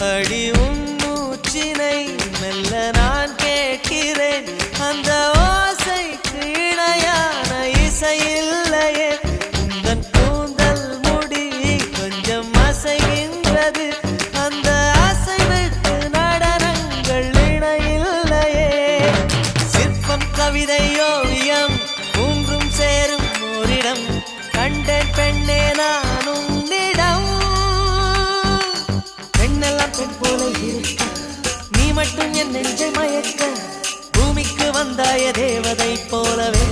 அடி உன் மூச்சினை மெல்ல நான் கேட்கிறேன் அந்த ஓசைக்கு இணையான இசை இல்லையே உந்தன் கூந்தல் முடி கொஞ்சம் அசைகின்றது அந்த அசைவுக்கு நடனங்கள் இணையில்லையே சிற்பம் கவிதை ஓவியம் மூன்றும் சேரும் ஓரிடம் கண்டேன் பெண்ணே நான் உன்னிடம் பெண்ணெல்லாம் பெண் போல இருக்க நீ மட்டும் என் நெஞ்சை மயக்க பூமிக்கு வந்தாய தேவதை போலவே